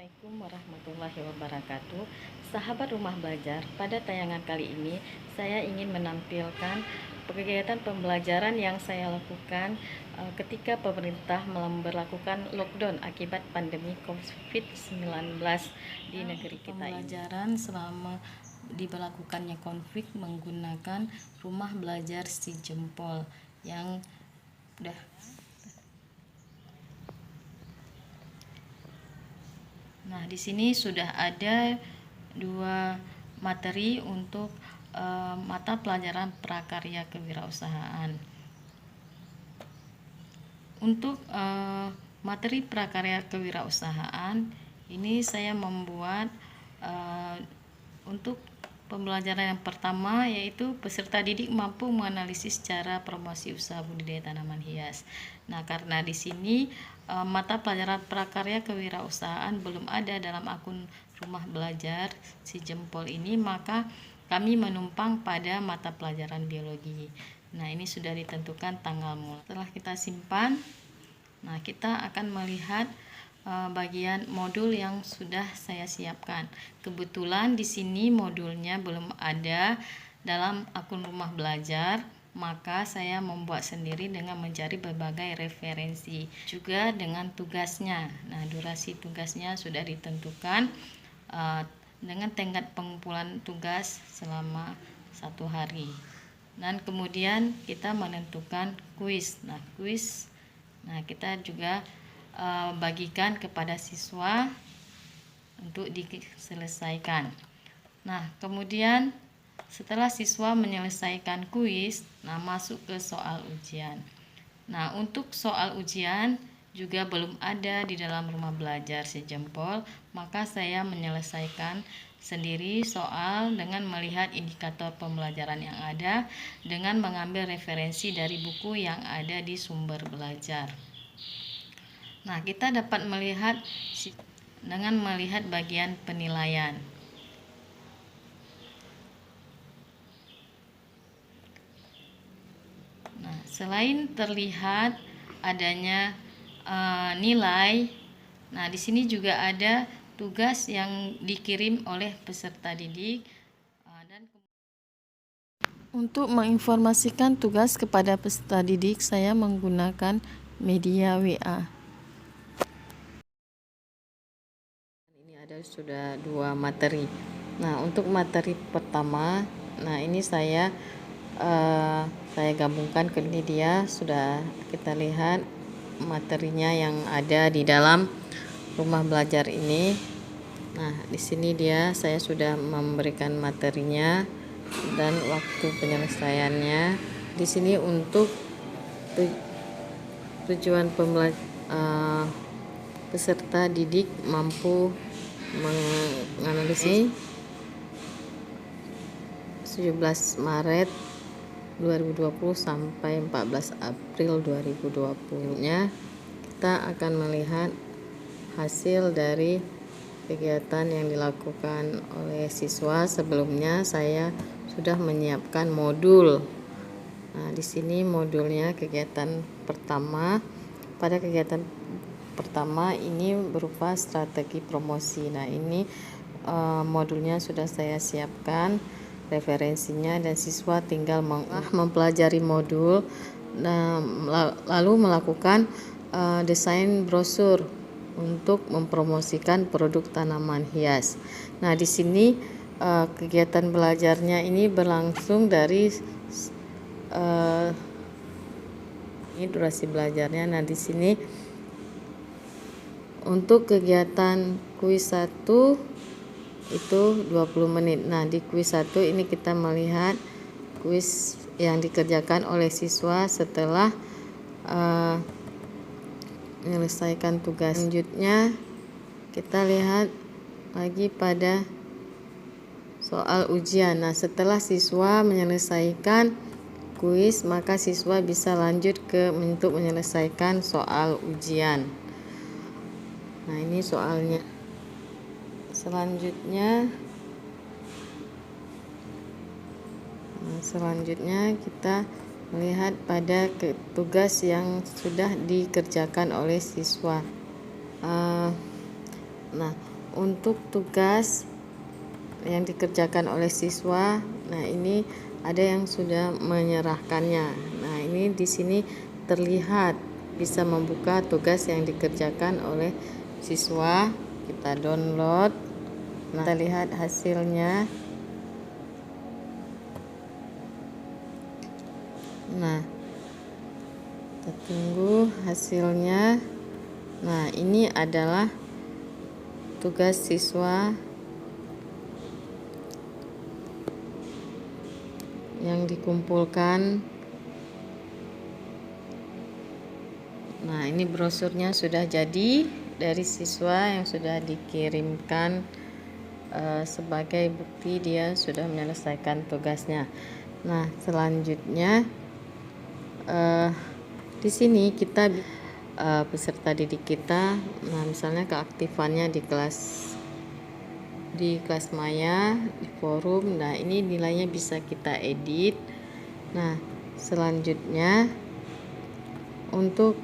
Assalamualaikum warahmatullahi wabarakatuh. Sahabat Rumah Belajar, pada tayangan kali ini saya ingin menampilkan kegiatan pembelajaran yang saya lakukan ketika pemerintah memberlakukan lockdown akibat pandemi COVID-19 di negeri kita ini. Pembelajaran selama diberlakukannya konflik menggunakan rumah belajar si jempol yang udah. Nah, di sini sudah ada dua materi untuk mata pelajaran prakarya kewirausahaan. Untuk materi prakarya kewirausahaan ini saya membuat untuk pembelajaran yang pertama, yaitu peserta didik mampu menganalisis cara promosi usaha budidaya tanaman hias. Nah, karena di sini mata pelajaran prakarya kewirausahaan belum ada dalam akun rumah belajar si jempol ini, maka kami menumpang pada mata pelajaran biologi. Nah, ini sudah ditentukan tanggal mulai. Setelah kita simpan, nah kita akan melihat bagian modul yang sudah saya siapkan. Kebetulan di sini modulnya belum ada dalam akun rumah belajar, maka saya membuat sendiri dengan mencari berbagai referensi, juga dengan tugasnya. Nah, durasi tugasnya sudah ditentukan dengan tenggat pengumpulan tugas selama 1 hari. Dan kemudian kita menentukan kuis. Nah, kita juga bagikan kepada siswa untuk diselesaikan. Nah, kemudian setelah siswa menyelesaikan kuis, nah masuk ke soal ujian. Nah, untuk soal ujian juga belum ada di dalam rumah belajar si jempol, maka saya menyelesaikan sendiri soal dengan melihat indikator pembelajaran yang ada dengan mengambil referensi dari buku yang ada di sumber belajar. Nah, kita dapat melihat dengan melihat bagian penilaian. Nah, selain terlihat adanya nilai, nah di sini juga ada tugas yang dikirim oleh peserta didik. Dan untuk menginformasikan tugas kepada peserta didik, saya menggunakan media WA. Ada sudah 2 materi. Nah, untuk materi pertama, nah ini saya gabungkan ke ini, dia sudah kita lihat materinya yang ada di dalam rumah belajar ini. Nah, di sini saya sudah memberikan materinya dan waktu penyelesaiannya. Di sini untuk tujuan peserta didik mampu menganalisis 17 Maret 2020 sampai 14 April 2020-nya. Kita akan melihat hasil dari kegiatan yang dilakukan oleh siswa. Sebelumnya saya sudah menyiapkan modul. Nah, di sini modulnya kegiatan pertama. Pada kegiatan pertama ini berupa strategi promosi. Nah, ini modulnya sudah saya siapkan referensinya, dan siswa tinggal mempelajari modul, lalu melakukan desain brosur untuk mempromosikan produk tanaman hias. Nah, di sini kegiatan belajarnya ini berlangsung dari ini durasi belajarnya. Nah, di sini untuk kegiatan kuis 1 itu 20 menit. Nah, di kuis 1 ini kita melihat kuis yang dikerjakan oleh siswa setelah menyelesaikan tugas. Selanjutnya kita lihat lagi pada soal ujian. Nah, setelah siswa menyelesaikan kuis, maka siswa bisa lanjut untuk menyelesaikan soal ujian. Nah, ini soalnya. Selanjutnya kita melihat pada tugas yang sudah dikerjakan oleh siswa. Nah, untuk tugas yang dikerjakan oleh siswa. Nah, ini ada yang sudah menyerahkannya. Nah, ini di sini terlihat bisa membuka tugas yang dikerjakan oleh siswa. Kita download. Nah, kita lihat hasilnya. Nah, kita tunggu hasilnya. Nah, ini adalah tugas siswa yang dikumpulkan. Nah, ini brosurnya sudah jadi dari siswa yang sudah dikirimkan sebagai bukti dia sudah menyelesaikan tugasnya. Nah, selanjutnya di sini kita peserta didik kita, nah misalnya keaktifannya di kelas Maya, di forum. Nah, ini nilainya bisa kita edit. Nah, selanjutnya untuk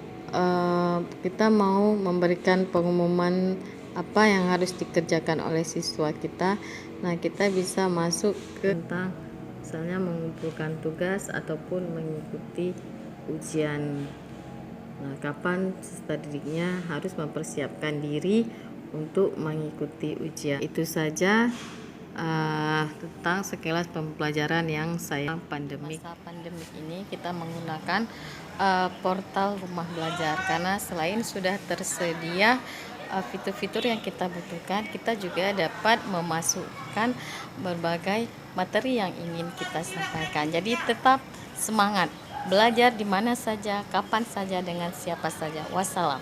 kita mau memberikan pengumuman apa yang harus dikerjakan oleh siswa kita. Nah, kita bisa masuk ke tentang misalnya mengumpulkan tugas ataupun mengikuti ujian. Nah, kapan peserta didiknya harus mempersiapkan diri untuk mengikuti ujian. Itu saja tentang sekilas pembelajaran yang saya pandemik. Masa pandemik ini kita menggunakan portal rumah belajar, karena selain sudah tersedia fitur-fitur yang kita butuhkan, kita juga dapat memasukkan berbagai materi yang ingin kita sampaikan. Jadi tetap semangat belajar di mana saja, kapan saja, dengan siapa saja. Wassalam.